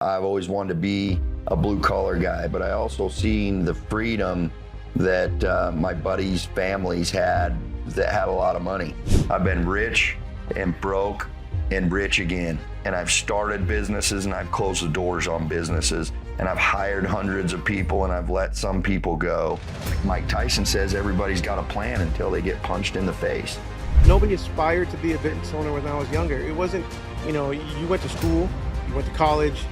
I've always wanted to be a blue collar guy, but I also seen the freedom that my buddies' families had that had a lot of money. I've been rich and broke and rich again. And I've started businesses and I've closed the doors on businesses. And I've hired hundreds of people and I've let some people go. Mike Tyson says everybody's got a plan until they get punched in the face. Nobody aspired to be a business owner when I was younger. It wasn't, you went to school, you went to college,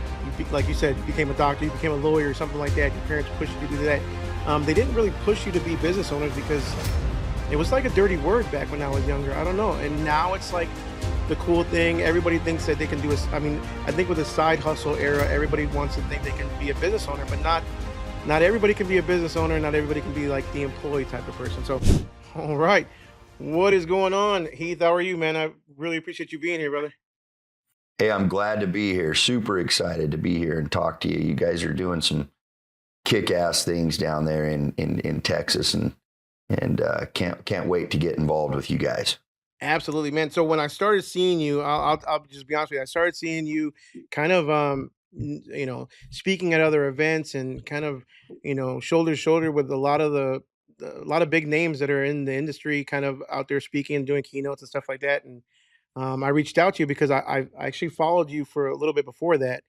like you said, you became a doctor, you became a lawyer or something like that. Your parents pushed you to do that. They didn't really push you to be business owners because it was like a dirty word back when I was younger. I don't know. And now it's like the cool thing. Everybody thinks that they can do I think with the side hustle era, everybody wants to think they can be a business owner, but not everybody can be a business owner. Not everybody can be like the employee type of person. So, all right. What is going on, Heath? How are you, man? I really appreciate you being here, brother. Hey, I'm glad to be here. Super excited to be here and talk to you. You guys are doing some kick-ass things down there in Texas, and can't wait to get involved with you guys. Absolutely, man. So when I started seeing you, I'll just be honest with you. I started seeing you kind of speaking at other events and kind of shoulder to shoulder with a lot of big names that are in the industry, kind of out there speaking and doing keynotes and stuff like that. And I reached out to you because I actually followed you for a little bit before that,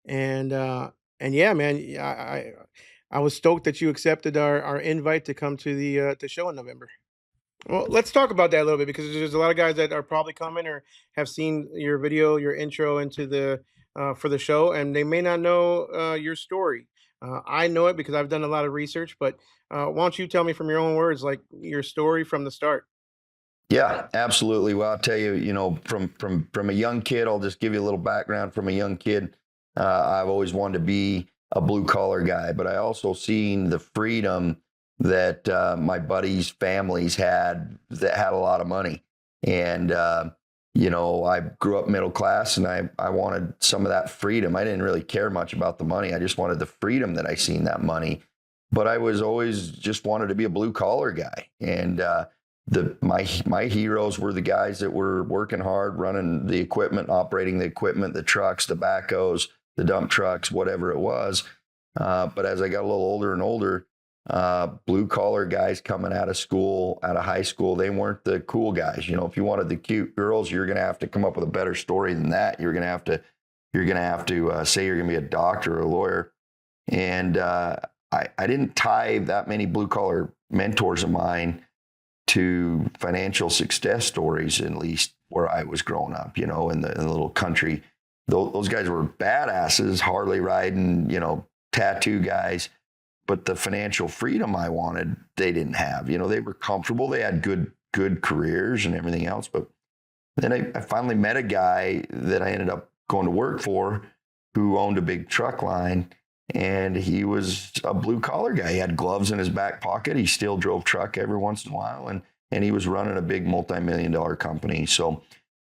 and yeah, man, I was stoked that you accepted our invite to come to the show in November. Well, let's talk about that a little bit because there's a lot of guys that are probably coming or have seen your video, your intro into the for the show, and they may not know your story. I know it because I've done a lot of research, but why don't you tell me from your own words, like your story from the start? Yeah, absolutely. Well, I'll tell you, from a young kid, I'll just give you a little background. From a young kid, I've always wanted to be a blue collar guy, but I also seen the freedom that my buddies' families had that had a lot of money. And, I grew up middle class and I wanted some of that freedom. I didn't really care much about the money. I just wanted the freedom that I seen that money. But I was always just wanted to be a blue collar guy. And my heroes were the guys that were working hard, running the equipment, operating the equipment, the trucks, the backhoes, the dump trucks, whatever it was. But as I got a little older and older, blue collar guys coming out of school, out of high school, they weren't the cool guys. If you wanted the cute girls, you're going to have to come up with a better story than that. You're going to have to say you're going to be a doctor or a lawyer. And I didn't tie that many blue collar mentors of mine to financial success stories, at least where I was growing up, in the little country. Those guys were badasses, Harley riding, tattoo guys. But the financial freedom I wanted, they didn't have. They were comfortable. They had good careers and everything else. But then I finally met a guy that I ended up going to work for who owned a big truck line. And he was a blue collar guy. He had gloves in his back pocket. He still drove truck every once in a while. And he was running a big multi-million-dollar company. So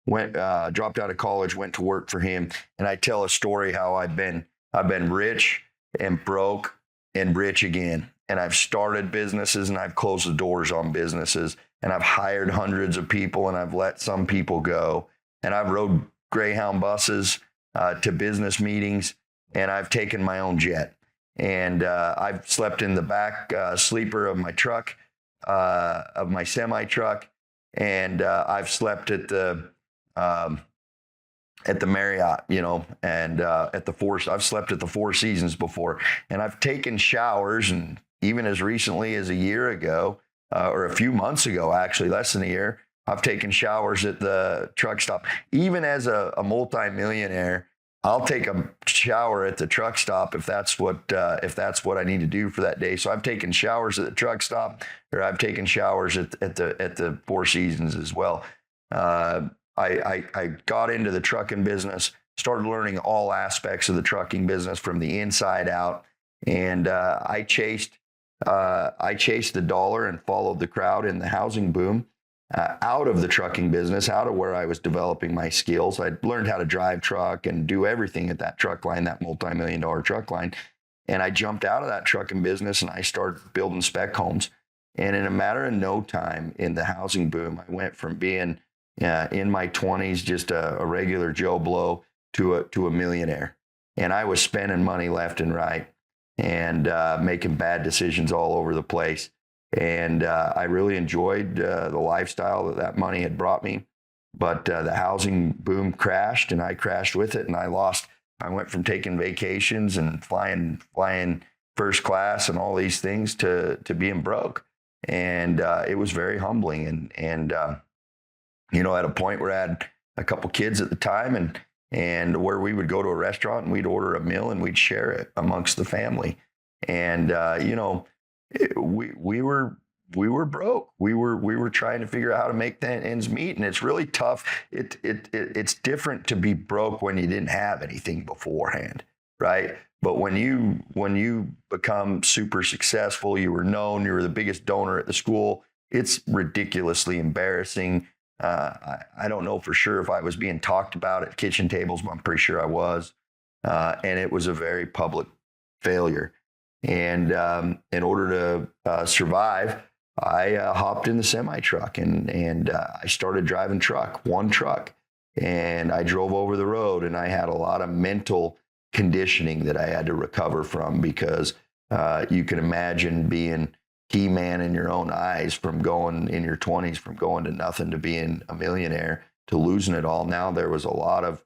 dropped out of college, went to work for him. And I tell a story how I've been rich and broke and rich again. And I've started businesses and I've closed the doors on businesses. And I've hired hundreds of people and I've let some people go. And I've rode Greyhound buses to business meetings. And I've taken my own jet. And I've slept in the back sleeper of my truck, of my semi truck. And I've slept at the Marriott, and I've slept at the Four Seasons before. And I've taken showers, and even as recently as a year ago, or a few months ago, actually, less than a year, I've taken showers at the truck stop. Even as a multi-millionaire, I'll take a shower at the truck stop if that's what I need to do for that day. So I've taken showers at the truck stop, or I've taken showers at the Four Seasons as well. I got into the trucking business, started learning all aspects of the trucking business from the inside out, and I chased the dollar and followed the crowd in the housing boom. Out of the trucking business, out of where I was developing my skills. I'd learned how to drive truck and do everything at that truck line, that multi-million-dollar truck line. And I jumped out of that trucking business and I started building spec homes. And in a matter of no time in the housing boom, I went from being in my 20s, just a regular Joe Blow, to a millionaire. and I was spending money left and right, and making bad decisions all over the place. And I really enjoyed the lifestyle that that money had brought me. But the housing boom crashed, and I crashed with it, and I lost. I went from taking vacations and flying first class and all these things to being broke, and it was very humbling. And you know, at a point where I had a couple kids at the time, and where we would go to a restaurant and we'd order a meal and we'd share it amongst the family. And you know, we were broke. We were trying to figure out how to make that ends meet, and it's really tough. It's different to be broke when you didn't have anything beforehand, right? But when you become super successful, you were known, you were the biggest donor at the school. It's ridiculously embarrassing. I don't know for sure if I was being talked about at kitchen tables, but I'm pretty sure I was. And it was a very public failure. And in order to survive, I hopped in the semi truck, and I started driving one truck, and I drove over the road, and I had a lot of mental conditioning that I had to recover from, because you can imagine being key man in your own eyes, from going in your 20s, from going to nothing to being a millionaire to losing it all. Now there was a lot of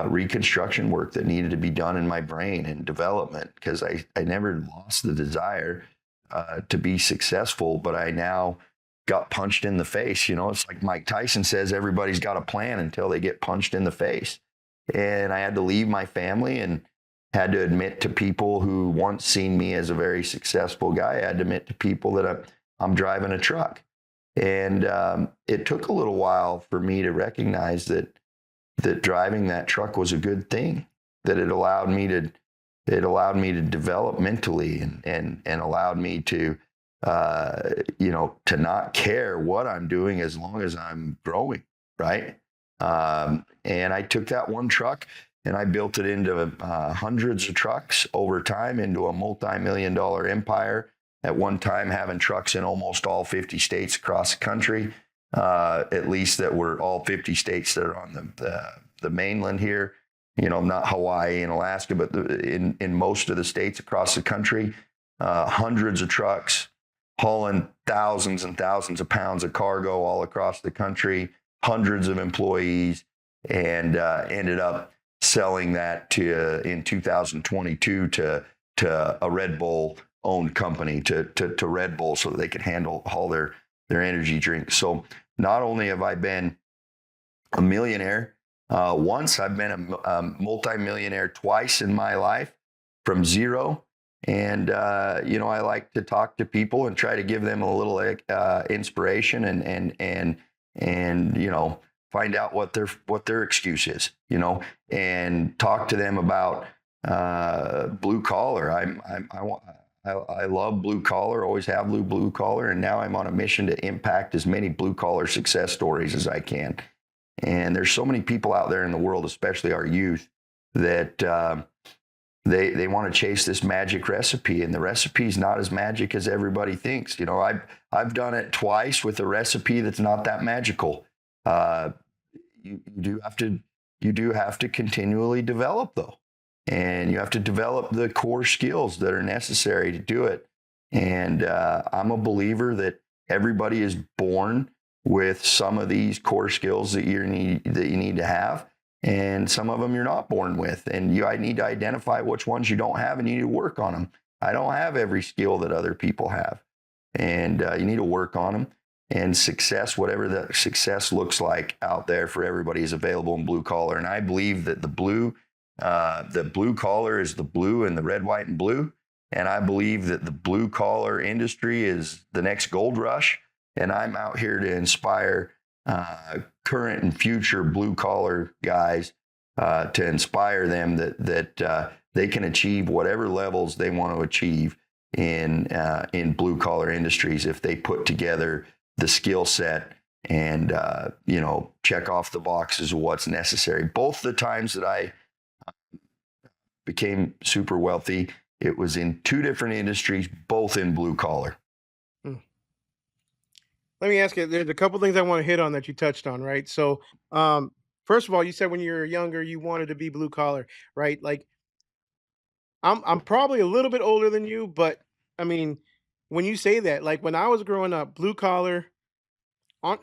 reconstruction work that needed to be done in my brain and development, because I never lost the desire to be successful, but I now got punched in the face. You know, it's like Mike Tyson says, everybody's got a plan until they get punched in the face. And I had to leave my family, and had to admit to people who once seen me as a very successful guy. I had to admit to people that I'm driving a truck. And it took a little while for me to recognize that driving that truck was a good thing, that it allowed me to develop mentally, and allowed me to you know, to not care what I'm doing as long as I'm growing, right? And I took that one truck and I built it into hundreds of trucks over time, into a multi-million-dollar empire. At one time, having trucks in almost all 50 states across the country, at least that were all 50 states that are on the mainland here. You know, not Hawaii and Alaska, but in most of the states across the country, hundreds of trucks hauling thousands and thousands of pounds of cargo all across the country, hundreds of employees, and ended up selling that in 2022 to a Red Bull owned company, to Red Bull, so that they could haul their energy drinks. So not only have I been a millionaire once, I've been a multimillionaire twice in my life, from zero. And you know, I like to talk to people and try to give them a little inspiration, and you know, find out what their excuse is, you know, and talk to them about blue collar. I love blue collar, always have blue collar, and now I'm on a mission to impact as many blue collar success stories as I can. And there's so many people out there in the world, especially our youth, that they want to chase this magic recipe, and the recipe's not as magic as everybody thinks. You know, I've done it twice with a recipe that's not that magical. You do have to continually develop, though, and you have to develop the core skills that are necessary to do it. And I'm a believer that everybody is born with some of these core skills that you need to have, and some of them you're not born with, and I need to identify which ones you don't have, and you need to work on them. I don't have every skill that other people have, and you need to work on them. And success, whatever the success looks like out there for everybody, is available in blue collar. And I believe that the blue collar is the blue and the red, white, and blue. And I believe that the blue collar industry is the next gold rush. And I'm out here to inspire current and future blue collar guys, to inspire them that they can achieve whatever levels they want to achieve in blue collar industries, if they put together the skill set and you know, check off the boxes of what's necessary. Both the times that I became super wealthy, it was in two different industries, both in blue collar. Mm. Let me ask you, there's a couple things I want to hit on that you touched on, right? So, first of all, you said when you were younger, you wanted to be blue collar, right? Like, I'm probably a little bit older than you, but I mean, when you say that, like when I was growing up, blue collar,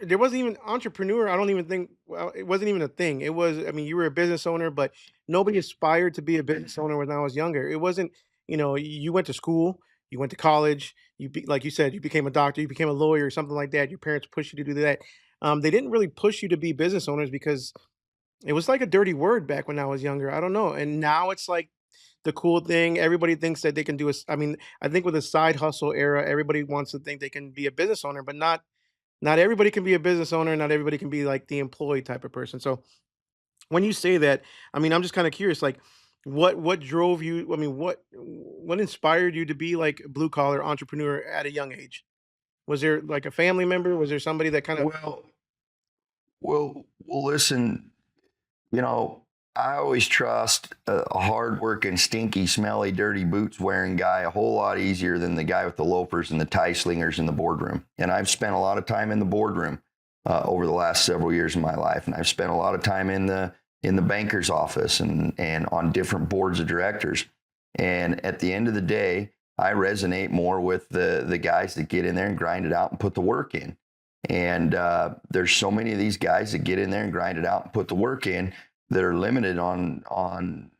there wasn't even entrepreneur. I don't even think. Well, it wasn't even a thing. It was. I mean, you were a business owner, but nobody aspired to be a business owner when I was younger. It wasn't. You went to school, you went to college. Like you said, you became a doctor, you became a lawyer, or something like that. Your parents pushed you to do that. They didn't really push you to be business owners because it was like a dirty word back when I was younger. I don't know. And now it's like the cool thing. Everybody thinks that they can do a I mean, I think with the side hustle era, everybody wants to think they can be a business owner, but not everybody can be a business owner. Not everybody can be like the employee type of person. So when you say that, I mean, I'm just kind of curious, like what drove you? I mean, what inspired you to be like a blue collar entrepreneur at a young age? Was there like a family member? Was there somebody that kind of Well, listen, you know, I always trust a hardworking, stinky, smelly, dirty boots wearing guy a whole lot easier than the guy with the loafers and the tie slingers in the boardroom. And I've spent a lot of time in the boardroom over the last several years of my life, and I've spent a lot of time in the banker's office and on different boards of directors. And at the end of the day, I resonate more with the guys that get in there and grind it out and put the work in. And there's so many of these guys that get in there and grind it out and put the work in that are limited on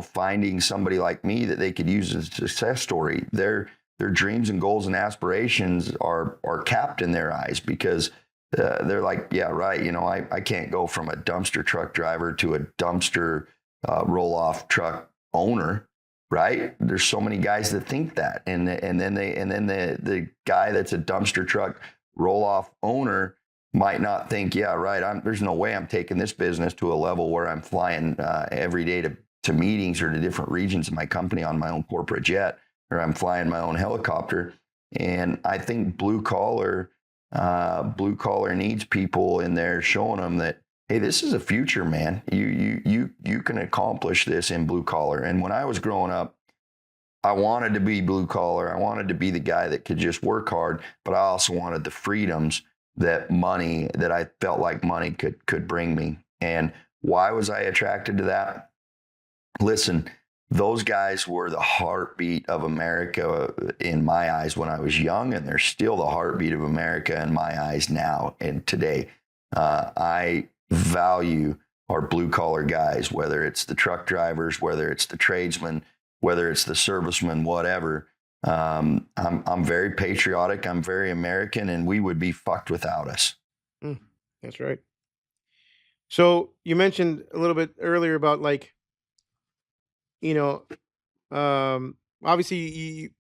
finding somebody like me that they could use as a success story. Their dreams and goals and aspirations are capped in their eyes because they're like, yeah, right. I can't go from a dumpster truck driver to a dumpster roll-off truck owner. Right? There's so many guys that think that, and then the guy that's a dumpster truck roll-off owner might not think, yeah, right, there's no way I'm taking this business to a level where I'm flying every day to meetings or to different regions of my company on my own corporate jet, or I'm flying my own helicopter. And I think blue collar needs people in there showing them that, hey, this is a future, man. You can accomplish this in blue collar. And when I was growing up, I wanted to be blue collar. I wanted to be the guy that could just work hard, but I also wanted the freedoms that I felt like money could bring me. And why was I attracted to that? Listen, those guys were the heartbeat of America in my eyes when I was young, and they're still the heartbeat of America in my eyes now and today. I value our blue collar guys, whether it's the truck drivers, whether it's the tradesmen, whether it's the servicemen, whatever. I'm very patriotic. I'm very American, and we would be fucked without us. That's right. So you mentioned a little bit earlier about like, you know, obviously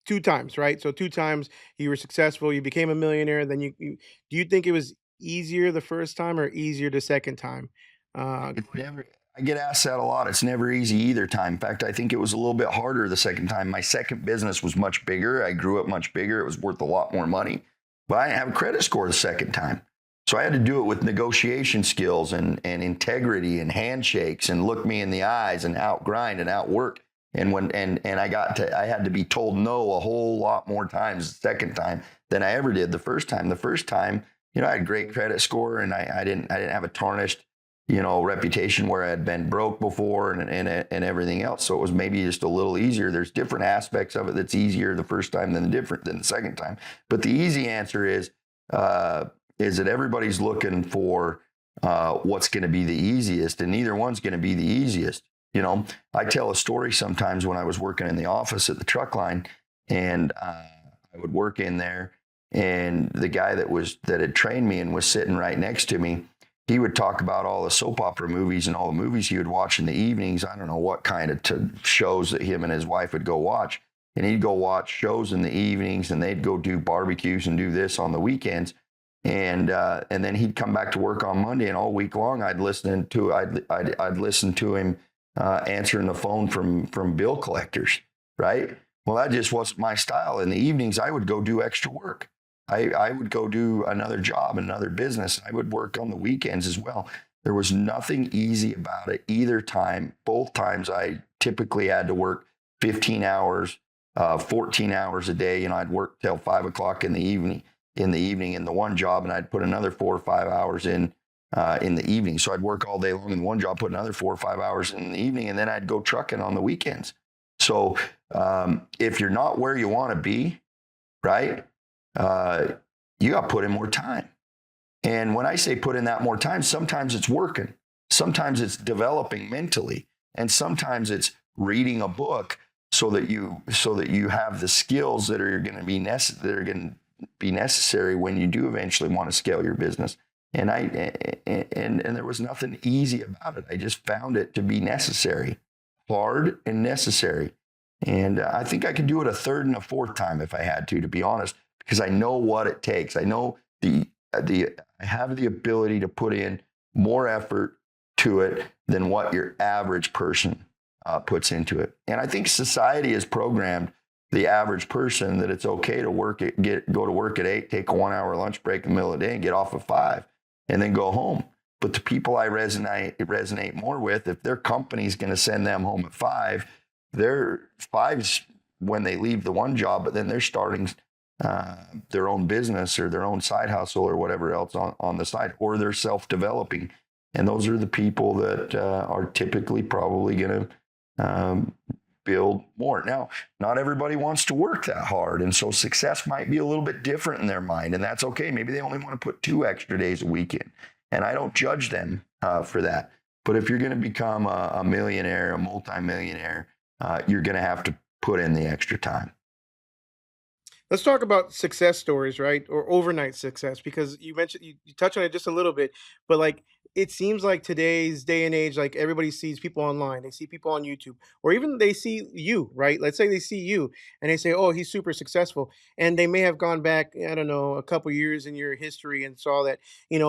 two times, right? So two times you were successful, you became a millionaire. Then do you think it was easier the first time or easier the second time? It's never. I get asked that a lot. It's never easy either time. In fact, I think it was a little bit harder the second time. My second business was much bigger. I grew up much bigger. It was worth a lot more money, but I didn't have a credit score the second time. So I had to do it with negotiation skills and integrity and handshakes and look me in the eyes and outgrind and outwork. And I had to be told no a whole lot more times the second time than I ever did the first time. The first time, I had a great credit score, and I didn't have a tarnished reputation where I had been broke before and everything else. So it was maybe just a little easier. There's different aspects of it that's easier the first time than the second time. But the easy answer is that everybody's looking for what's going to be the easiest, and neither one's going to be the easiest. I tell a story sometimes when I was working in the office at the truck line, and I would work in there, and the guy that had trained me and was sitting right next to me, he would talk about all the soap opera movies and all the movies he would watch in the evenings. I don't know what kind of shows that him and his wife would go watch. And he'd go watch shows in the evenings, and they'd go do barbecues and do this on the weekends. And then he'd come back to work on Monday, and all week long I'd listen to him answering the phone from bill collectors, right? Well, that just wasn't my style. In the evenings, I would go do extra work. I would go do another job, another business. I would work on the weekends as well. There was nothing easy about it either time. Both times I typically had to work 15 hours, 14 hours a day. I'd work till 5 o'clock in the evening in the one job, and I'd put another 4 or 5 hours in the evening. So I'd work all day long in one job, put another 4 or 5 hours in the evening, and then I'd go trucking on the weekends. So if you're not where you want to be, right, uh, you got to put in more time. And when I say put in that more time, sometimes it's working, sometimes it's developing mentally, and sometimes it's reading a book so that you have the skills that are going to be necessary when you do eventually want to scale your business. And and there was nothing easy about it. I just found it to be necessary, hard and necessary. And I think I could do it a third and a fourth time if I had to be honest, because I know what it takes. I know the I have the ability to put in more effort to it than what your average person puts into it. And I think society has programmed the average person that it's okay to go to work at 8, take a 1 hour lunch break in the middle of the day, and get off at 5, and then go home. But the people I resonate more with, if their company's going to send them home at 5, they're 5's when they leave the one job, but then they're starting their own business or their own side hustle or whatever else on the side, or they're self-developing. And those are the people that are typically probably going to build more. Now, not everybody wants to work that hard. And so success might be a little bit different in their mind. And that's okay. Maybe they only want to put 2 extra days a week in. And I don't judge them for that. But if you're going to become a millionaire, a multimillionaire, you're going to have to put in the extra time. Let's talk about success stories, right? Or overnight success, because you mentioned you touched on it just a little bit, but like it seems like today's day and age, like everybody sees people online, they see people on YouTube, or even they see you, right? Let's say they see you and they say, "Oh, he's super successful," and they may have gone back, I don't know, a couple years in your history and saw that,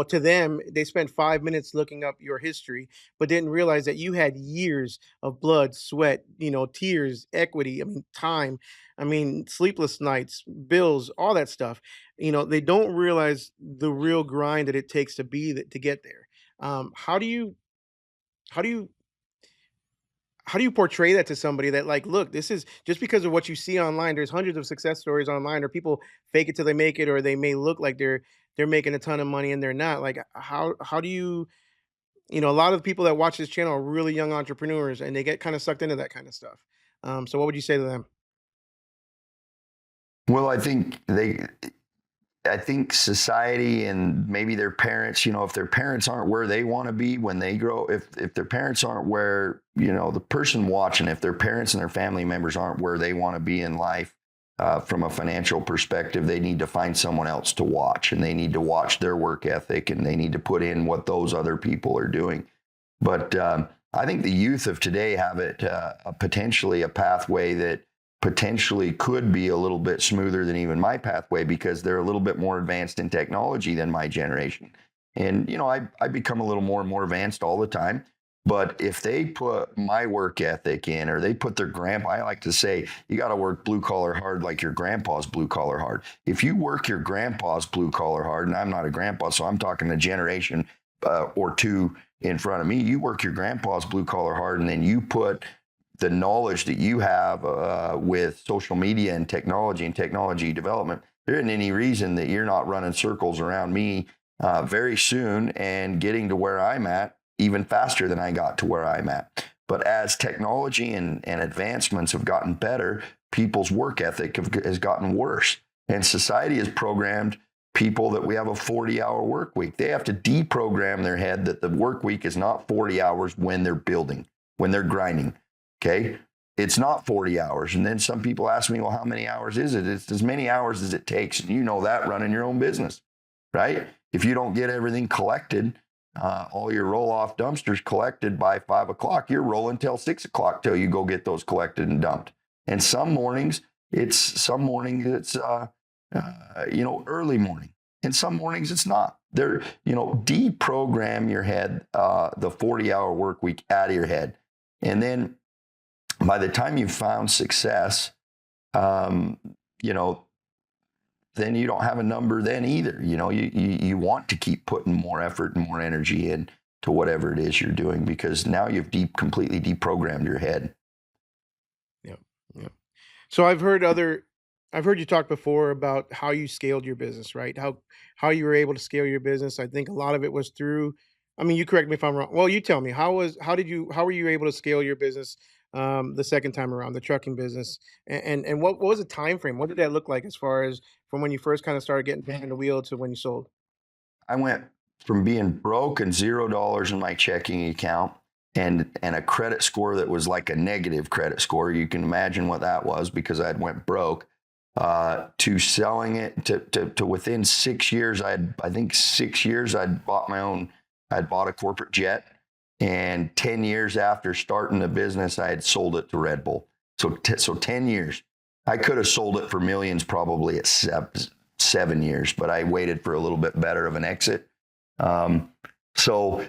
to them, they spent 5 minutes looking up your history, but didn't realize that you had years of blood, sweat, tears, equity, I mean, time, I mean, sleepless nights, bills, all that stuff. They don't realize the real grind that it takes to be that to get there. How do you how do you how do you portray that to somebody that like, look, this is just because of what you see online. There's hundreds of success stories online, or people fake it till they make it, or they may look like they're making a ton of money and they're not. Like, how do you a lot of the people that watch this channel are really young entrepreneurs and they get kind of sucked into that kind of stuff. So what would you say to them? Well, I think society and maybe their parents, if their parents aren't where they want to be when they grow, if their parents aren't where, the person watching, if their parents and their family members aren't where they want to be in life, from a financial perspective, they need to find someone else to watch, and they need to watch their work ethic, and they need to put in what those other people are doing. But I think the youth of today have it potentially a pathway that potentially could be a little bit smoother than even my pathway, because they're a little bit more advanced in technology than my generation. And, I become a little more and more advanced all the time. But if they put my work ethic in, or they put their grandpa, I like to say, you got to work blue collar hard like your grandpa's blue collar hard. If you work your grandpa's blue collar hard, and I'm not a grandpa, so I'm talking a generation or two in front of me, you work your grandpa's blue collar hard, and then you put the knowledge that you have with social media and technology development, there isn't any reason that you're not running circles around me very soon and getting to where I'm at even faster than I got to where I'm at. But as technology and advancements have gotten better, people's work ethic has gotten worse. And society has programmed people that we have a 40-hour work week. They have to deprogram their head that the work week is not 40 hours when they're building, when they're grinding. Okay. It's not 40 hours. And then some people ask me, well, how many hours is it? It's as many hours as it takes. And you know that running your own business, right? If you don't get everything collected, all your roll off dumpsters collected by 5 o'clock, you're rolling till 6 o'clock till you go get those collected and dumped. And some mornings it's early morning. And some mornings it's not. Deprogram your head, the 40-hour work week out of your head. And then by the time you've found success, um, you know, then you don't have a number then either. You want to keep putting more effort and more energy in to whatever it is you're doing, because now you've completely deprogrammed your head. Yeah. Yeah. So I've heard you talk before about how you scaled your business, right? How you were able to scale your business. I think a lot of it was through, I mean, you correct me if I'm wrong. Well, you tell me, how were you able to scale your business the second time around, the trucking business? And what was the time frame? What did that look like as far as from when you first kind of started getting behind the wheel to when you sold? I went from being broke and $0 in my checking account and a credit score that was like a negative credit score. You can imagine what that was because I went broke. To selling it to within 6 years, I think 6 years I'd bought I'd bought a corporate jet, and 10 years after starting the business, I had sold it to Red Bull. So 10 years. I could have sold it for millions probably at 7 years, but I waited for a little bit better of an exit. Um, so,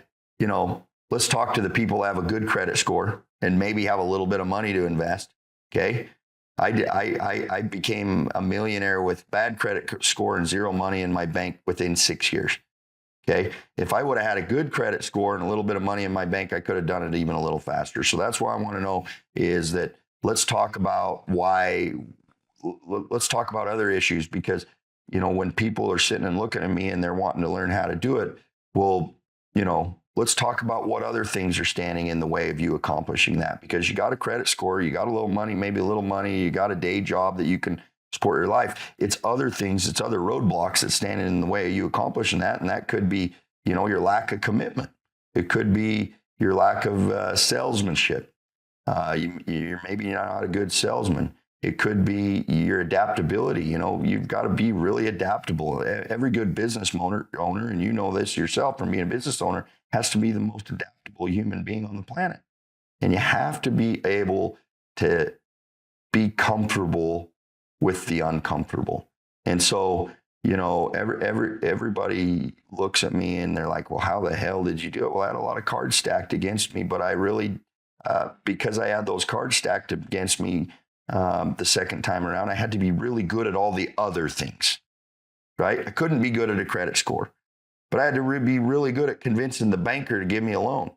let's talk to the people that have a good credit score and maybe have a little bit of money to invest. Okay. I became a millionaire with bad credit score and zero money in my bank within 6 years. Okay. If I would have had a good credit score and a little bit of money in my bank, I could have done it even a little faster. So that's why I want to know is that let's talk about let's talk about other issues because, when people are sitting and looking at me and they're wanting to learn how to do it, well, let's talk about what other things are standing in the way of you accomplishing that because you got a credit score, you got a little money, maybe a little money, you got a day job that you can support your life. It's other things, it's other roadblocks that's standing in the way of you accomplishing that. And that could be, your lack of commitment. It could be your lack of salesmanship. You're maybe not a good salesman. It could be your adaptability. You've got to be really adaptable. Every good business owner, and you know this yourself from being a business owner, has to be the most adaptable human being on the planet. And you have to be able to be comfortable with the uncomfortable. And so, everybody looks at me and they're like, well, how the hell did you do it? Well, I had a lot of cards stacked against me, but I really, because I had those cards stacked against me the second time around, I had to be really good at all the other things, right? I couldn't be good at a credit score, but I had to be really good at convincing the banker to give me a loan,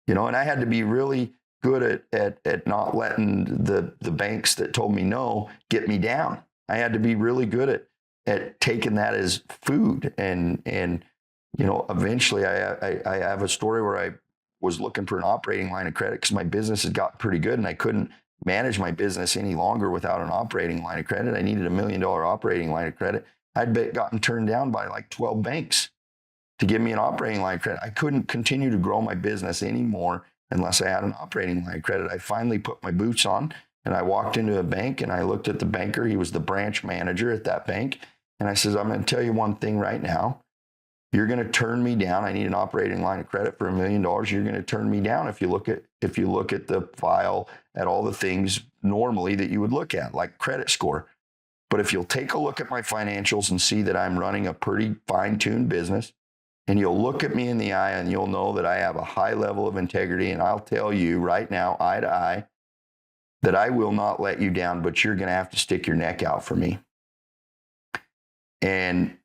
and I had to be really good at not letting the banks that told me no get me down. I had to be really good at taking that as food. And eventually I have a story where I was looking for an operating line of credit because my business had gotten pretty good and I couldn't manage my business any longer without an operating line of credit. I needed $1 million operating line of credit. I'd gotten turned down by like 12 banks to give me an operating line of credit. I couldn't continue to grow my business anymore unless I had an operating line of credit. I finally put my boots on and I walked into a bank and I looked at the banker. He was the branch manager at that bank. And I says, I'm going to tell you one thing right now. You're going to turn me down. I need an operating line of credit for $1 million. You're going to turn me down if you look at the file at all the things normally that you would look at, like credit score. But if you'll take a look at my financials and see that I'm running a pretty fine-tuned business, and you'll look at me in the eye and you'll know that I have a high level of integrity, and I'll tell you right now, eye to eye, that I will not let you down, but you're going to have to stick your neck out for me. And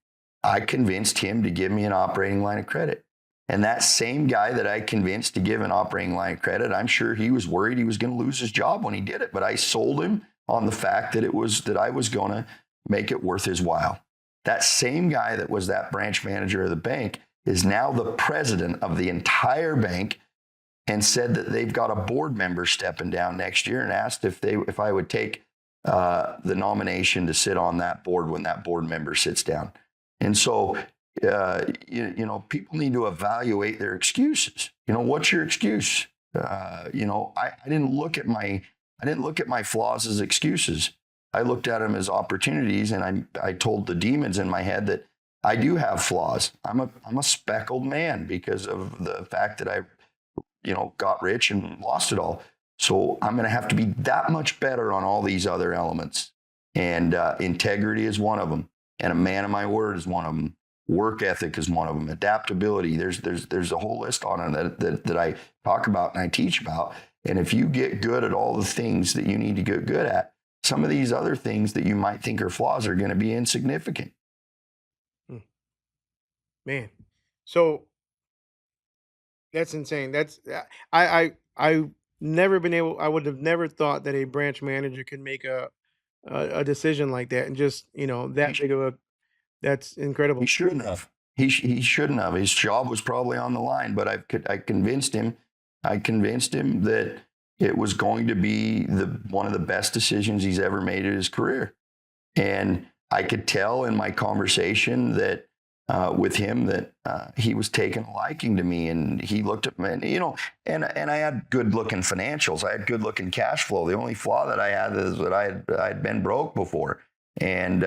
I convinced him to give me an operating line of credit. And that same guy that I convinced to give an operating line of credit, I'm sure he was worried he was going to lose his job when he did it. But I sold him on the fact that I was going to make it worth his while. That same guy that was that branch manager of the bank is now the president of the entire bank and said that they've got a board member stepping down next year and asked if I would take the nomination to sit on that board when that board member sits down. And so, people need to evaluate their excuses. What's your excuse? I didn't look at my flaws as excuses. I looked at them as opportunities, and I told the demons in my head that I do have flaws. I'm a speckled man because of the fact that I, got rich and lost it all. So I'm going to have to be that much better on all these other elements. And integrity is one of them. And a man of my word is one of them. Work ethic is one of them. Adaptability. There's a whole list on it that I talk about and I teach about. And if you get good at all the things that you need to get good at, some of these other things that you might think are flaws are going to be insignificant. Man, so that's insane. That's I never been able. I would have never thought that a branch manager could make a decision like that, and just that big of a. That's incredible. He shouldn't have. He shouldn't have. His job was probably on the line, but I convinced him. I convinced him that it was going to be one of the best decisions he's ever made in his career. And I could tell in my conversation that with him that he was taking a liking to me, and he looked at me, and I had good looking financials. I had good looking cash flow. The only flaw that I had is that I'd been broke before. And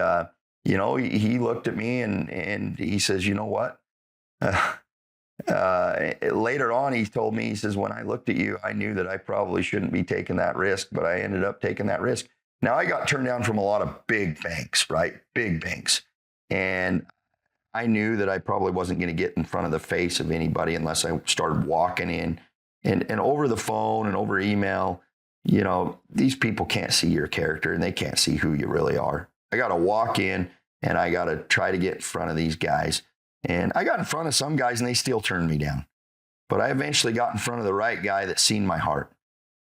he looked at me and he says, you know what? Later on, he told me, he says, when I looked at you, I knew that I probably shouldn't be taking that risk, but I ended up taking that risk. Now, I got turned down from a lot of big banks, right? Big banks. And I knew that I probably wasn't going to get in front of the face of anybody unless I started walking in and over the phone and over email. These people can't see your character and they can't see who you really are. I got to walk in and I got to try to get in front of these guys. And I got in front of some guys and they still turned me down. But I eventually got in front of the right guy that seen my heart.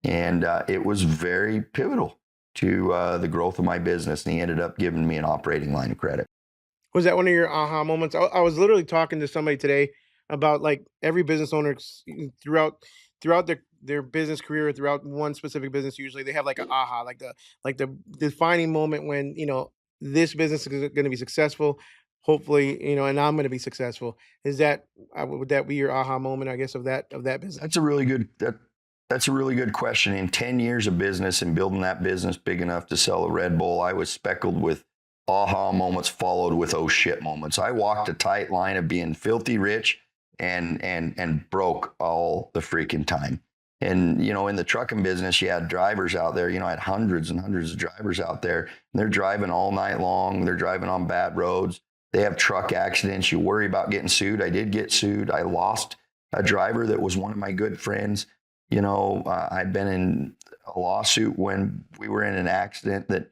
And it was very pivotal to the growth of my business. And he ended up giving me an operating line of credit. Was that one of your aha moments? I was literally talking to somebody today about like every business owner throughout their business career, throughout one specific business. Usually, they have like an aha, like the defining moment when this business is going to be successful. Hopefully, and I'm going to be successful. Is that would that be your aha moment? I guess of that business. That's a really good that's a really good question. In 10 years of business and building that business big enough to sell a Red Bull, I was speckled with aha moments followed with oh shit moments. I walked a tight line of being filthy rich and broke all the freaking time. And in the trucking business, you had drivers out there. I had hundreds and hundreds of drivers out there. And they're driving all night long. They're driving on bad roads. They have truck accidents. You worry about getting sued. I did get sued. I lost a driver that was one of my good friends. I'd been in a lawsuit when we were in an accident that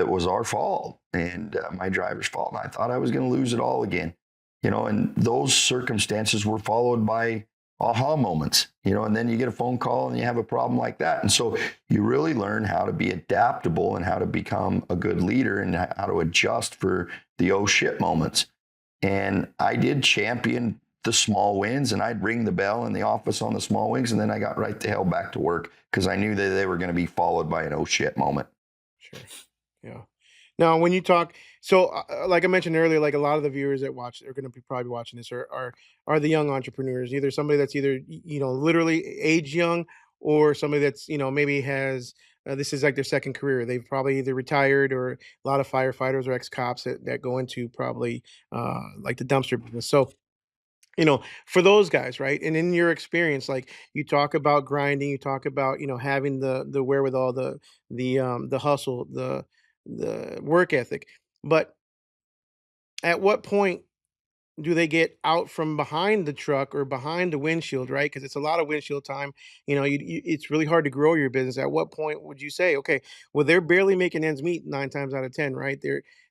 was our fault and my driver's fault. And I thought I was going to lose it all again, and those circumstances were followed by aha moments, and then you get a phone call and you have a problem like that. And so you really learn how to be adaptable and how to become a good leader and how to adjust for the oh shit moments. And I did champion the small wins, and I'd ring the bell in the office on the small wins. And then I got right the hell back to work because I knew that they were going to be followed by an oh shit moment. Sure. Yeah. Now, when you talk, so like I mentioned earlier, like a lot of the viewers that watch are going to be probably watching this are the young entrepreneurs, either somebody that's either literally age young, or somebody that's maybe has this is like their second career. They've probably either retired, or a lot of firefighters or ex cops that go into probably like the dumpster business. So for those guys, right? And in your experience, like you talk about grinding, you talk about, having the wherewithal, the hustle, the work ethic. But at what point do they get out from behind the truck or behind the windshield, right? Because it's a lot of windshield time. It's really hard to grow your business. At what point would you say, okay, well, they're barely making ends meet 9 times out of 10, right?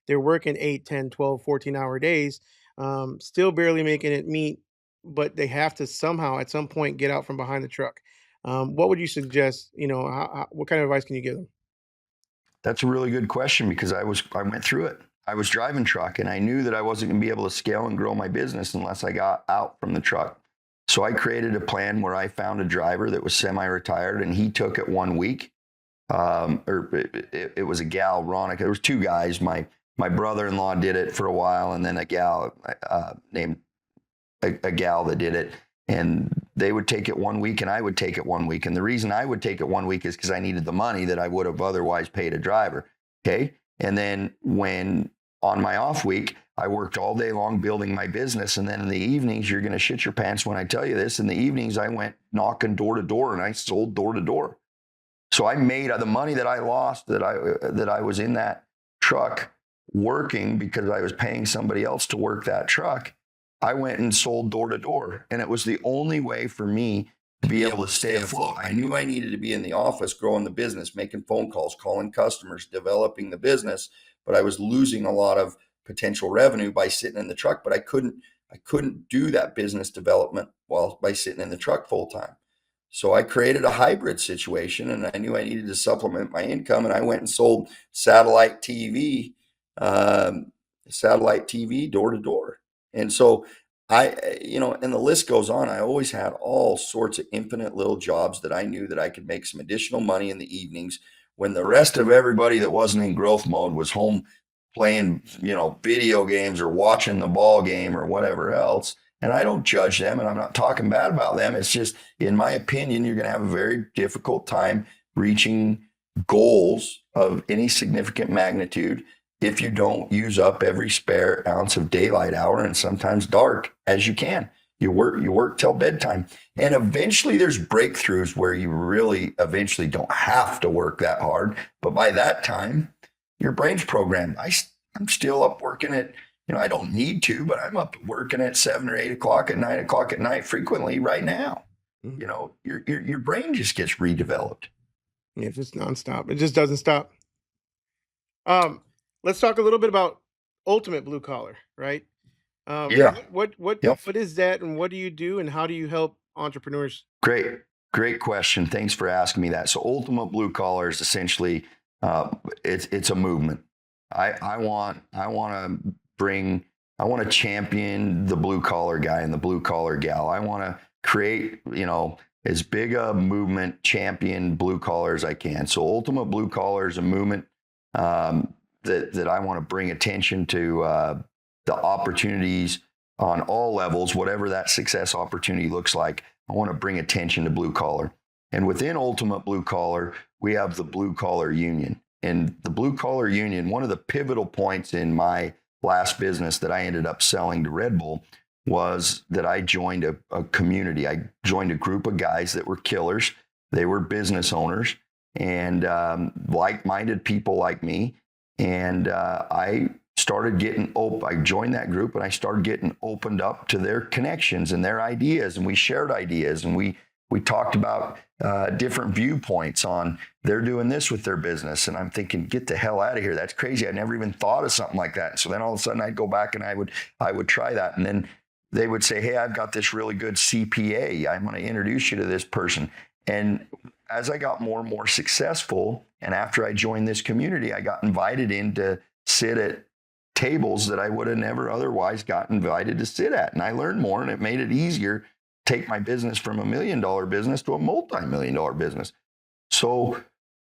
They're working 8, 10, 12, 14-hour days, still barely making it meet, but they have to somehow at some point get out from behind the truck. What would you suggest? What kind of advice can you give them? That's a really good question because I went through it. I was driving truck and I knew that I wasn't going to be able to scale and grow my business unless I got out from the truck. So I created a plan where I found a driver that was semi-retired and he took it 1 week. It was a gal, Ronica. There was two guys. My brother-in-law did it for a while, and then a gal named a gal that did it. And they would take it 1 week and I would take it 1 week. And the reason I would take it 1 week is because I needed the money that I would have otherwise paid a driver. Okay. And then when on my off week, I worked all day long building my business. And then in the evenings, you're going to shit your pants when I tell you this. In the evenings, I went knocking door to door and I sold door to door. So I made the money that I lost that I was in that truck working because I was paying somebody else to work that truck. I went and sold door to door, and it was the only way for me to be able to stay afloat. I knew I needed to be in the office, growing the business, making phone calls, calling customers, developing the business, but I was losing a lot of potential revenue by sitting in the truck, but I couldn't do that business development while by sitting in the truck full time. So I created a hybrid situation, and I knew I needed to supplement my income, and I went and sold um, satellite TV door to door. And so And the list goes on. I always had all sorts of infinite little jobs that I knew that I could make some additional money in the evenings when the rest of everybody that wasn't in growth mode was home playing, video games or watching the ball game or whatever else. And I don't judge them and I'm not talking bad about them. It's just, in my opinion, you're going to have a very difficult time reaching goals of any significant magnitude if you don't use up every spare ounce of daylight hour and sometimes dark as you can. You work till bedtime. And eventually there's breakthroughs where you really eventually don't have to work that hard. But by that time, your brain's programmed. I'm still up working at, I don't need to, but I'm up working at 7 or 8 o'clock at 9 o'clock at night frequently right now. Mhm. Your brain just gets redeveloped. Yeah, it's just nonstop. It just doesn't stop. Um, let's talk a little bit about ultimate blue collar, right? Yeah. Yep. What is that, and what do you do, and how do you help entrepreneurs? Great question. Thanks for asking me that. So ultimate blue collar is essentially, it's a movement. I want to champion the blue collar guy and the blue collar gal. I want to create, as big a movement champion blue collar as I can. So ultimate blue collar is a movement that I want to bring attention to the opportunities on all levels, whatever that success opportunity looks like. I want to bring attention to blue collar. And within ultimate blue collar, we have the blue collar union. And the blue collar union, one of the pivotal points in my last business that I ended up selling to Red Bull was that I joined a community. I joined a group of guys that were killers. They were business owners and like-minded people like me. And I started getting I joined that group and I started getting opened up to their connections and their ideas. And we shared ideas and we talked about different viewpoints on they're doing this with their business. And I'm thinking, get the hell out of here. That's crazy. I never even thought of something like that. So then all of a sudden I'd go back and I would try that. And then they would say, hey, I've got this really good CPA. I'm going to introduce you to this person. And as I got more and more successful, and after I joined this community, I got invited in to sit at tables that I would have never otherwise got invited to sit at. And I learned more, and it made it easier to take my business from $1 million business to a multi-million-dollar business. So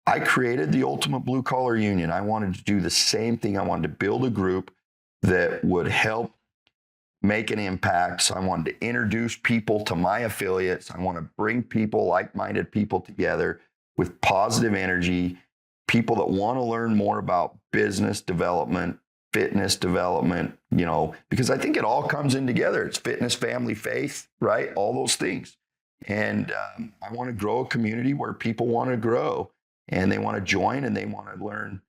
I created the Ultimate Blue Collar Union. I wanted to do the same thing. I wanted to build a group that would help make an impact. So I wanted to introduce people to my affiliates. I want to bring people, like-minded people together with positive energy, people that want to learn more about business development, fitness development, because I think it all comes in together. It's fitness, family, faith, right? All those things. And I want to grow a community where people want to grow and they want to join and they want to learn.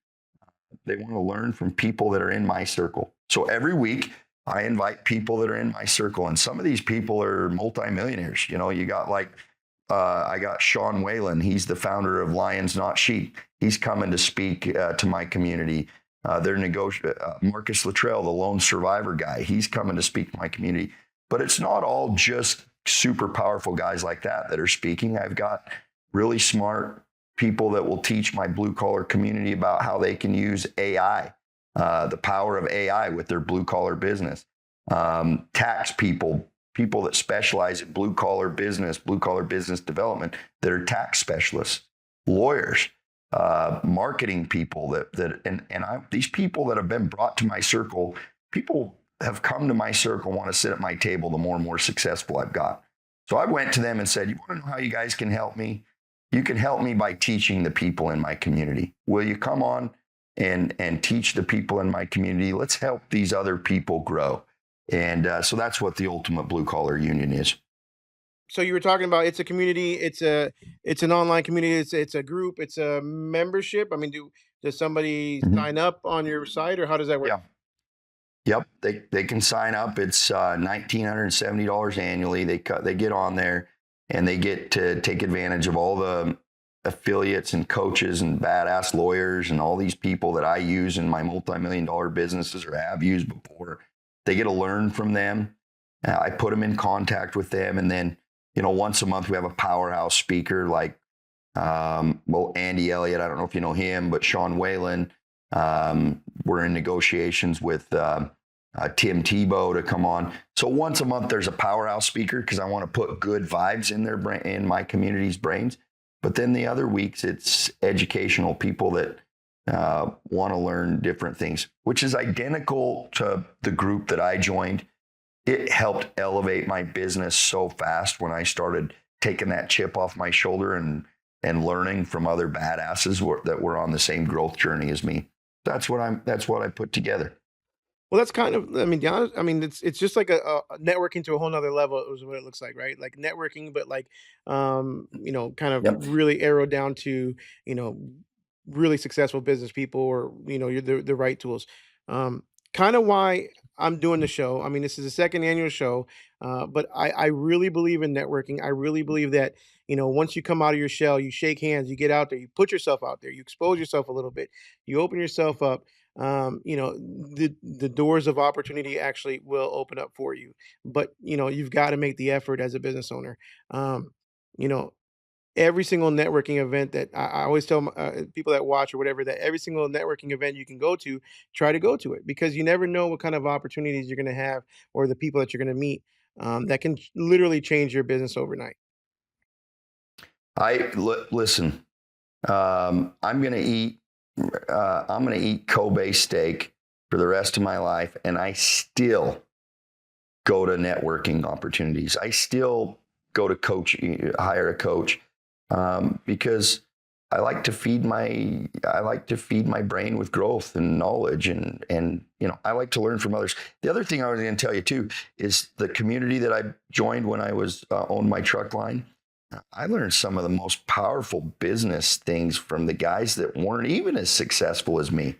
They want to learn from people that are in my circle. So every week I invite people that are in my circle, and some of these people are multimillionaires. You got I got Sean Whalen. He's the founder of Lions Not Sheep. He's coming to speak to my community. Marcus Luttrell, the lone survivor guy. He's coming to speak to my community. But it's not all just super powerful guys like that are speaking. I've got really smart people that will teach my blue collar community about how they can use AI. The power of AI with their blue collar business, tax people that specialize in blue collar business development that are tax specialists, lawyers, marketing people these people that have been brought to my circle, people have come to my circle, want to sit at my table the more and more successful I've got. So I went to them and said, you want to know how you guys can help me? You can help me by teaching the people in my community. Will you come on and teach the people in my community? Let's help these other people grow. And so that's what the Ultimate Blue Collar Union is. So you were talking about it's a community, it's an online community, it's a group, it's a membership. I mean, does somebody sign up on your site, or how does that work? Yeah. Yep. They can sign up. It's $1,970 annually. They get on there and they get to take advantage of all the affiliates and coaches and badass lawyers and all these people that I use in my multi-million-dollar businesses or have used before. They get to learn from them. I put them in contact with them. And then, once a month we have a powerhouse speaker like, Andy Elliott. I don't know if you know him, but Sean Whalen. We're in negotiations with Tim Tebow to come on. So once a month, there's a powerhouse speaker because I want to put good vibes in their brain, in my community's brains. But then the other weeks, it's educational people that want to learn different things, which is identical to the group that I joined. It helped elevate my business so fast when I started taking that chip off my shoulder and learning from other badasses that were on the same growth journey as me. That's what I put together. Well, that's kind of, I mean, the honest, I mean, it's just like a networking to a whole nother level is what it looks like, right? Like networking, but like, kind of Yep. really arrowed down to, you know, really successful business people, or, you're the right tools. Kind of why I'm doing the show. I mean, this is the second annual show, but I really believe in networking. I really believe that, once you come out of your shell, you shake hands, you get out there, you put yourself out there, you expose yourself a little bit, you open yourself up, the doors of opportunity actually will open up for you. But you've got to make the effort as a business owner. Um, you know, every single networking event that I always tell people that watch or whatever, that every single networking event you can go to, try to go to it, because you never know what kind of opportunities you're going to have, or the people that you're going to meet, that can literally change your business overnight. Listen. I'm gonna eat. I'm gonna eat Kobe steak for the rest of my life, and I still go to networking opportunities. I still go to hire a coach, because I like to feed my brain with growth and knowledge, and I like to learn from others. The other thing I was going to tell you too is the community that I joined when I was owned my truck line. I learned some of the most powerful business things from the guys that weren't even as successful as me.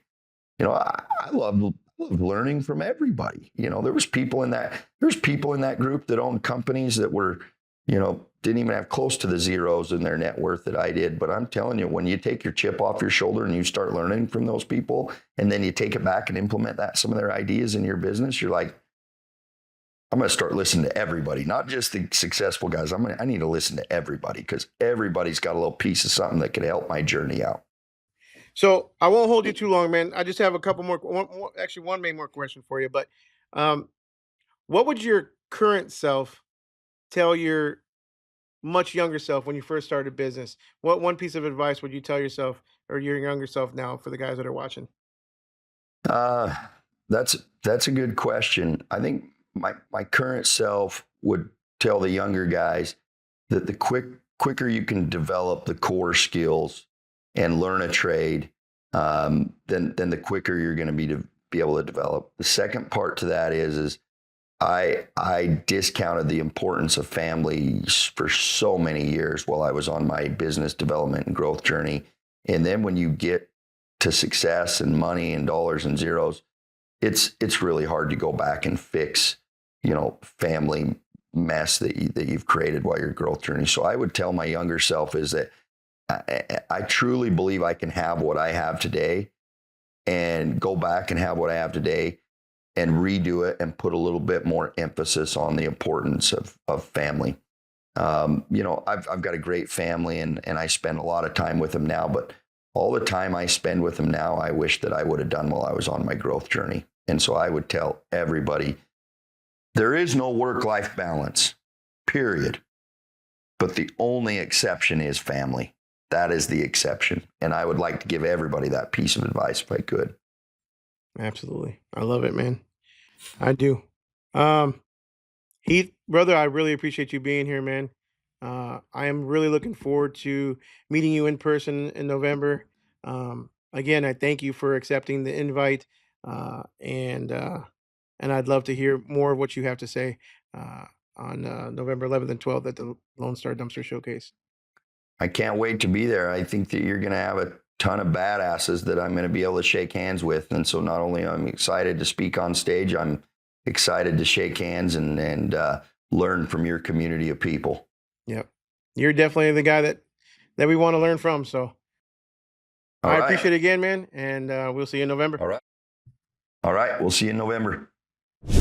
I love learning from everybody. There's people in that group that owned companies that were, didn't even have close to the zeros in their net worth that I did. But I'm telling you, when you take your chip off your shoulder and you start learning from those people, and then you take it back and implement some of their ideas in your business, you're like, I'm going to start listening to everybody, not just the successful guys. I need to listen to everybody, because everybody's got a little piece of something that could help my journey out. So I won't hold you too long, man. I just have a couple actually one main more question for you. But um, what would your current self tell your much younger self when you first started business? What one piece of advice would you tell yourself, or your younger self now, for the guys that are watching? Uh, that's a good question. I think my current self would tell the younger guys that the quicker you can develop the core skills and learn a trade, then the quicker you're going to be able to develop. The second part to that is I discounted the importance of family for so many years while I was on my business development and growth journey. And then when you get to success and money and dollars and zeros, it's really hard to go back and fix, family mess that you've created while your growth journey. So I would tell my younger self is that I truly believe I can have what I have today and go back and have what I have today and redo it and put a little bit more emphasis on the importance of family. I've got a great family, and I spend a lot of time with them now, but all the time I spend with them now, I wish that I would have done while I was on my growth journey. And so I would tell everybody, there is no work-life balance, period. But the only exception is family. That is the exception. And I would like to give everybody that piece of advice if I could. Absolutely. I love it, man. I do. Um, Heath, brother, I really appreciate you being here, man. I am really looking forward to meeting you in person in November. Again, I thank you for accepting the invite, and I'd love to hear more of what you have to say uh, on November 11th and 12th at the Lone Star Dumpster Showcase. I can't wait to be there. I think that you're going to have a ton of badasses that I'm going to be able to shake hands with. And so not only I'm excited to speak on stage, I'm excited to shake hands and learn from your community of people. Yep, you're definitely the guy that we want to learn from. So All I right. appreciate it again, man, and we'll see you in November. All right. All right. We'll see you in November.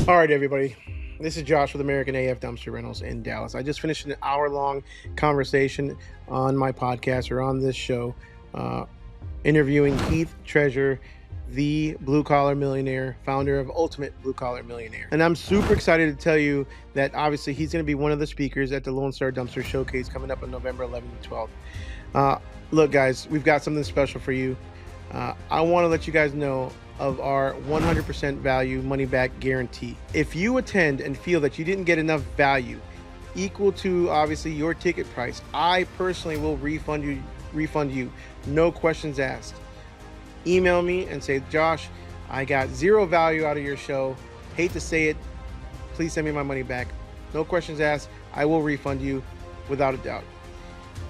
All right, everybody. This is Josh with American AF Dumpster Rentals in Dallas. I just finished an hour-long conversation on my podcast, or on this show, interviewing Heath Treasure, the blue collar millionaire, founder of Ultimate Blue Collar Millionaire. And I'm super excited to tell you that obviously he's going to be one of the speakers at the Lonestar Dumpster Showcase coming up on November 11th and 12th. Look, guys, we've got something special for you. I want to let you guys know of our 100% value money back guarantee. If you attend and feel that you didn't get enough value equal to obviously your ticket price, I personally will refund you, no questions asked. Email me and say, Josh, I got zero value out of your show. Hate to say it, please send me my money back. No questions asked. I will refund you without a doubt.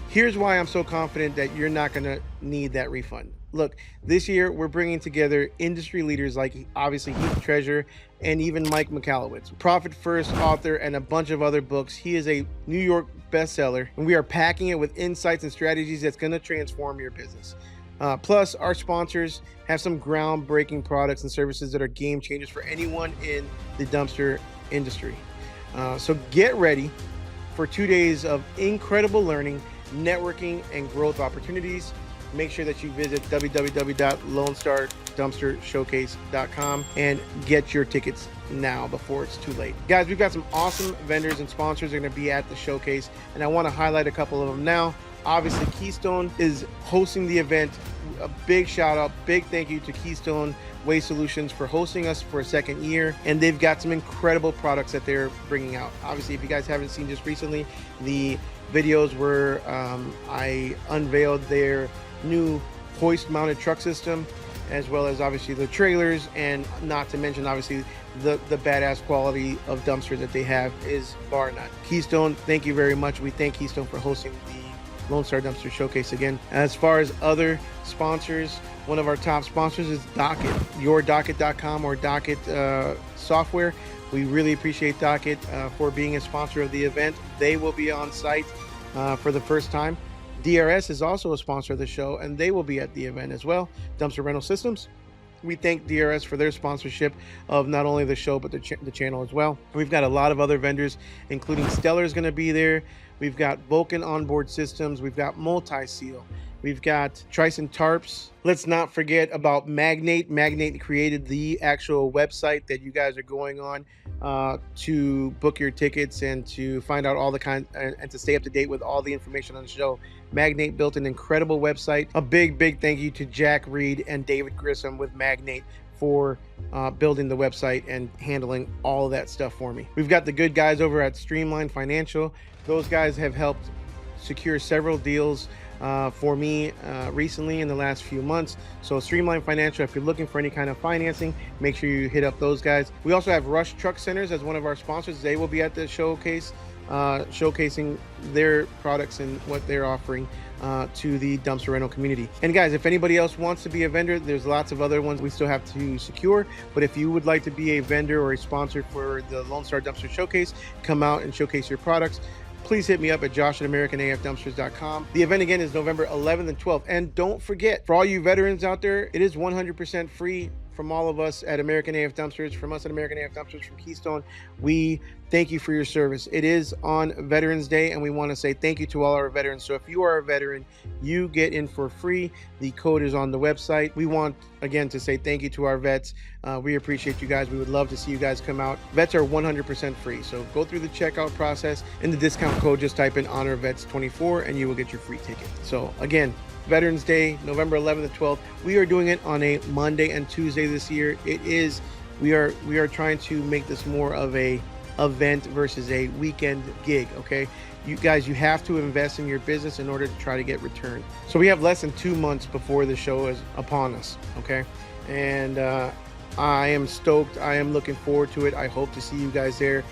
Here's why I'm so confident that you're not going to need that refund. Look, this year we're bringing together industry leaders like obviously Heath Treasure and even Mike Michalowicz, Profit First author and a bunch of other books. He is a New York bestseller, and we are packing it with insights and strategies that's going to transform your business. Plus, our sponsors have some groundbreaking products and services that are game changers for anyone in the dumpster industry. So get ready for 2 days of incredible learning, networking, and growth opportunities. Make sure that you visit www.lonestardumpstershowcase.com and get your tickets now before it's too late. Guys, we've got some awesome vendors and sponsors that are going to be at the showcase, and I want to highlight a couple of them now. Obviously, Keystone is hosting the event. A big shout out, big thank you to Keystone Waste Solutions for hosting us for a second year. And they've got some incredible products that they're bringing out. Obviously, if you guys haven't seen just recently, the videos where I unveiled their new hoist mounted truck system, as well as obviously the trailers, and not to mention obviously the badass quality of dumpster that they have is bar none. Keystone, thank you very much. We thank Keystone for hosting the Lonestar Dumpster Showcase again. As far as other sponsors, one of our top sponsors is Docket, yourdocket.com or Docket software. We really appreciate Docket for being a sponsor of the event. They will be on site for the first time. DRS is also a sponsor of the show, and they will be at the event as well. Dumpster Rental Systems. We thank DRS for their sponsorship of not only the show, but the channel as well. We've got a lot of other vendors, including Stellar is going to be there. We've got Vulcan Onboard Systems. We've got Multi-Seal. We've got Trison Tarps. Let's not forget about Magnate. Magnate created the actual website that you guys are going on to book your tickets and to find out all the and to stay up to date with all the information on the show. Magnate built an incredible website. A big thank you to Jack Reed and David Grissom with Magnate for building the website and handling all of that stuff for me. We've got the good guys over at Streamline Financial. Those guys have helped secure several deals for me recently in the last few months. So Streamline Financial, if you're looking for any kind of financing, make sure you hit up those guys. We also have Rush Truck Centers as one of our sponsors. They will be at the showcase showcasing their products and what they're offering to the dumpster rental community. And guys, if anybody else wants to be a vendor, there's lots of other ones we still have to secure. But if you would like to be a vendor or a sponsor for the Lonestar Dumpster Showcase, come out and showcase your products, please hit me up at josh@americanafdumpsters.com. The event again is November 11th and 12th. And don't forget, for all you veterans out there, it is 100% free from all of us at American AF Dumpsters, from us at American AF Dumpsters, from Keystone. We thank you for your service. It is on Veterans Day, and we want to say thank you to all our veterans. So if you are a veteran, you get in for free. The code is on the website. We want, again, to say thank you to our vets. We appreciate you guys. We would love to see you guys come out. Vets are 100% free. So go through the checkout process. In the discount code, just type in HonorVets24, and you will get your free ticket. So again, Veterans Day, November 11th and 12th. We are doing it on a Monday and Tuesday this year. We are trying to make this more of a event versus a weekend gig. Okay, you guys, you have to invest in your business in order to try to get return. So we have less than 2 months before the show is upon us. Okay, and I am stoked. I am looking forward to it. I hope to see you guys there.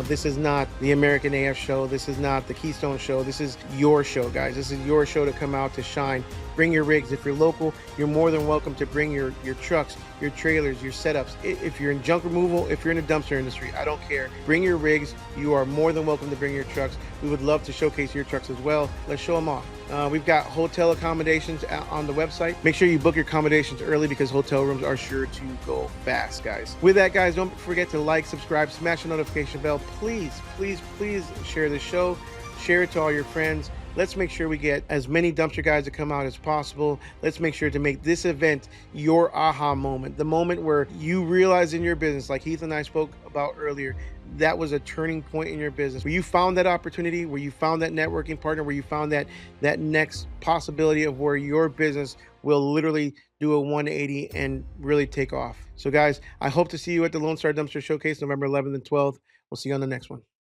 This is not the American AF show. This is not the Keystone show. This is your show, guys. This is your show to come out to shine. Bring your rigs. If you're local, you're more than welcome to bring your trucks, your trailers, your setups. If you're in junk removal, if you're in the dumpster industry, I don't care. Bring your rigs. You are more than welcome to bring your trucks. We would love to showcase your trucks as well. Let's show them off. We've got hotel accommodations on the website. Make sure you book your accommodations early because hotel rooms are sure to go fast, guys. With that, guys, don't forget to like, subscribe, smash the notification bell. Please share the show. Share it to all your friends. Let's make sure we get as many dumpster guys to come out as possible. Let's make sure to make this event your aha moment, the moment where you realize in your business, like Heath and I spoke about earlier, that was a turning point in your business, where you found that opportunity, where you found that networking partner, where you found that next possibility of where your business will literally do a 180 and really take off. So guys, I hope to see you at the Lone Star Dumpster Showcase November 11th and 12th. We'll see you on the next one.